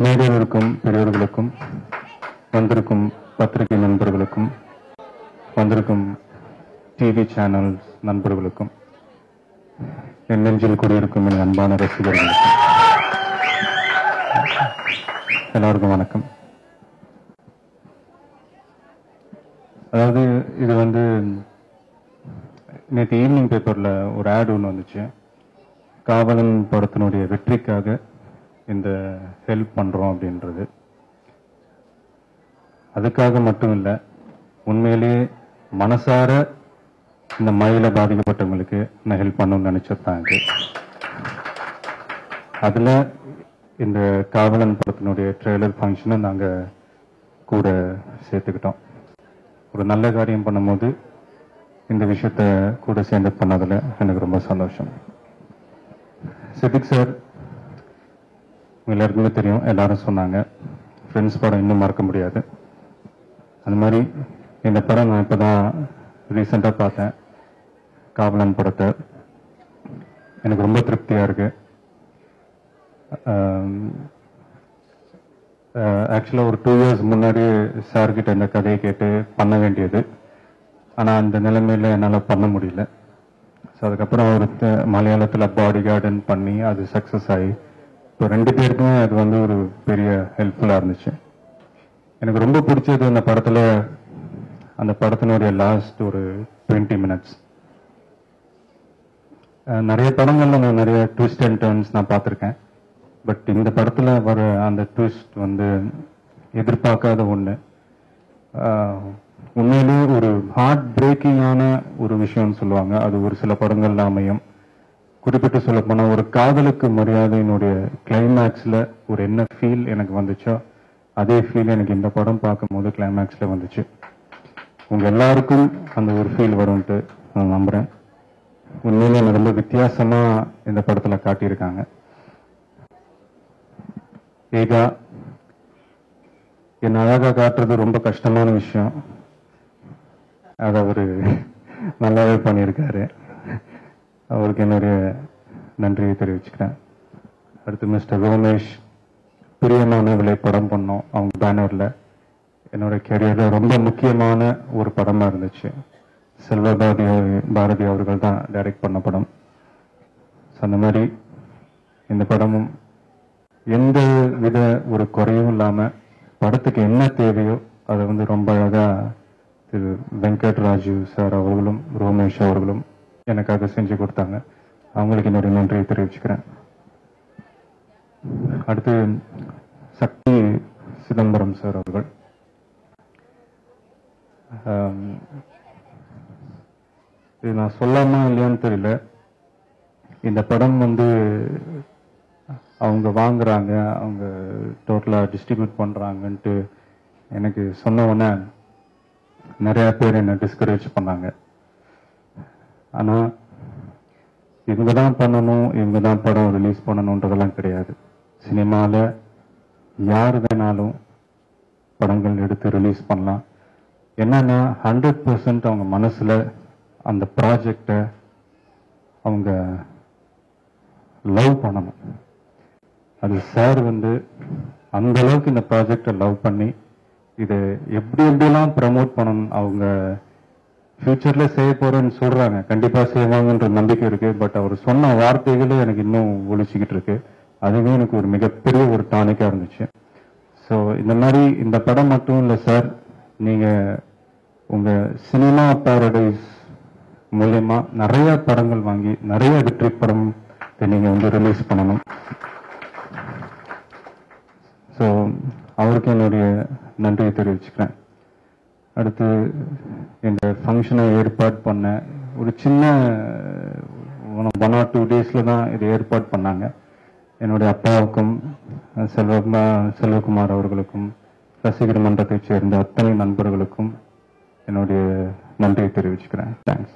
மேடையில் இருக்கும் பெரியவர்களுக்கும், வந்திருக்கும் பத்திரிகை நண்பர்களுக்கும், வந்திருக்கும் டிவி சேனல்ஸ் நண்பர்களுக்கும், என் நெஞ்சில் கூடியிருக்கும் என் அன்பான ரசிகர்களுக்கும் எல்லாருக்கும் வணக்கம். அதாவது இது நேற்று ஈவினிங் பேப்பர்ல ஒரு ஆட் ஒன்று வந்துச்சு. காவலன் படத்தினுடைய வெற்றிக்காக இந்த ஹெல்ப் பண்றோம் அப்படின்றது. அதுக்காக மட்டும் இல்லை, உண்மையிலேயே மனசார இந்த மழையில பாதிக்கப்பட்டவங்களுக்கு நான் ஹெல்ப் பண்ணணும்னு நினைச்சதாங்க. அதுல இந்த காவலன் படத்தினுடைய ட்ரெய்லர் ஃபங்க்ஷனை நாங்க கூட சேர்த்துக்கிட்டோம். ஒரு நல்ல காரியம் பண்ணும்போது இந்த விஷயத்த கூட சேர்ந்து பண்ணதுல எனக்கு ரொம்ப சந்தோஷம். சித்திக் சார் எல்லாருக்குமே தெரியும், எல்லாரும் சொன்னாங்க ஃப்ரெண்ட்ஸ் படம் இன்னும் மறக்க முடியாது. அது மாதிரி இந்த படம் நான் இப்பதான் ரீசெண்டா பார்த்தேன். காவலன் படத்தை எனக்கு ரொம்ப திருப்தியா இருக்கு. ஆக்சுவலா ஒரு 2 years முன்னாடி சார் கிட்ட இந்த கதையை கேட்டு பண்ண வேண்டியது. ஆனா அந்த நிலைமையில என்னால பண்ண முடியல. ஸோ அதுக்கப்புறம் ஒரு மலையாளத்துல பாடி கார்டன் பண்ணி அது சக்சஸ் ஆகி இப்போ 2 பேருக்குமே அது ஒரு பெரிய ஹெல்ப்ஃபுல்லா இருந்துச்சு. எனக்கு ரொம்ப பிடிச்சது அந்த படத்துல, அந்த படத்தினுடைய லாஸ்ட் ஒரு 20 minutes. நிறைய படங்கள்ல நான் நிறைய ட்விஸ்ட் அண்ட் டர்ன்ஸ் நான் பார்த்துருக்கேன். பட் இந்த படத்துல வர அந்த ட்விஸ்ட் எதிர்பார்க்காத ஒண்ணு. உண்மையிலேயே ஒரு ஹார்ட் பிரேக்கிங்கான ஒரு விஷயம்னு சொல்லுவாங்க. அது ஒரு சில படங்கள்ல அமையும். குறிப்பிட்டு சொல்ல போனா ஒரு காதலுக்கு மரியாதையினுடைய கிளைமேக்ஸ்ல ஒரு என்ன ஃபீல் எனக்கு வந்துச்சோ அதே ஃபீல் எனக்கு இந்த படம் பார்க்கும்போது கிளைமேக்ஸ்ல வந்துச்சு. உங்க எல்லாருக்கும் அந்த ஒரு ஃபீல் வரும்ட்டு நான் நம்புறேன். உண்மையிலே எனக்கு ரொம்ப வித்தியாசமா இந்த படத்துல காட்டியிருக்காங்க. ஏகா என்ன அழகா காட்டுறது ரொம்ப கஷ்டமான விஷயம். அதை அவரு நல்லாவே பண்ணியிருக்காரு. அவருக்கு என்னுடைய நன்றியை தெரிவிச்சுக்கிறேன். அடுத்து மிஸ்டர் ரோமேஷ், பிரியமான விலை படம் பண்ணோம் அவங்க பேனர்ல. என்னோட கேரியர்ல ரொம்ப முக்கியமான ஒரு படமா இருந்துச்சு. பாரதி அவர்கள் தான் டைரக்ட் பண்ண படம். அந்த மாதிரி இந்த படமும் எந்த வித ஒரு குறையும் இல்லாம படத்துக்கு என்ன தேவையோ அதை ரொம்ப அழகா திரு வெங்கட்ராஜு சார் அவர்களும் ரோமேஷ் அவர்களும் எனக்காக செஞ்சு கொடுத்தாங்க. அவங்களுக்கு என்னுடைய நன்றியை தெரிவிச்சுக்கிறேன். அடுத்து சக்தி சிதம்பரம் சார் அவர்கள். இது நான் சொல்லாமா இல்லையான்னு தெரியல. இந்த படம் அவங்க வாங்குறாங்க, அவங்க டோட்டலா டிஸ்ட்ரிபியூட் பண்றாங்கன்ட்டு எனக்கு சொன்ன உடனே நிறைய பேர் என்ன டிஸ்கரேஜ் பண்ணாங்க. ஆனா இவங்க தான் பண்ணணும், இவங்க தான் படம் ரிலீஸ் பண்ணணும்ன்றதெல்லாம் கிடையாது. சினிமால யார் வேணாலும் படங்கள் எடுத்து ரிலீஸ் பண்ணலாம். என்னன்னா 100% அவங்க மனசுல அந்த ப்ராஜெக்டை அவங்க லவ் பண்ணணும். அது சார் அந்த அளவுக்கு இந்த ப்ராஜெக்டை லவ் பண்ணி இதை எப்படி எப்படிலாம் ப்ரமோட் பண்ணணும், அவங்க ஃபியூச்சர்ல செய்ய போறேன்னு சொல்றாங்க. கண்டிப்பா செய்வாங்கன்ற நம்பிக்கை இருக்கு. பட் அவர் சொன்ன வார்த்தைகளே எனக்கு இன்னும் ஒழிச்சுக்கிட்டு இருக்கு. அதுவே எனக்கு ஒரு மிகப்பெரிய ஒரு டானிக்கா இருந்துச்சு. ஸோ இந்த மாதிரி இந்த படம் மட்டும் இல்லை சார், நீங்க உங்க சினிமா பாரடைஸ் மூலமா நிறைய படங்கள் வாங்கி நிறைய வெற்றி படம் நீங்க ரிலீஸ் பண்ணணும். ஸோ அவருக்கு என்னுடைய நன்றியை தெரிவிச்சுக்கிறேன். அடுத்து இந்த ஃபங்க்ஷனை ஏற்பாடு பண்ண ஒரு சின்ன 1 or 2 daysல தான் இதை ஏற்பாடு பண்ணாங்க. என்னுடைய அப்பாவுக்கும் செல்வகுமார் அவர்களுக்கும் ரசிகர் மன்றத்தைச் சேர்ந்த அத்தனை நண்பர்களுக்கும் என்னுடைய நன்றியை தெரிவிச்சுக்கிறேன். தேங்க்ஸ்.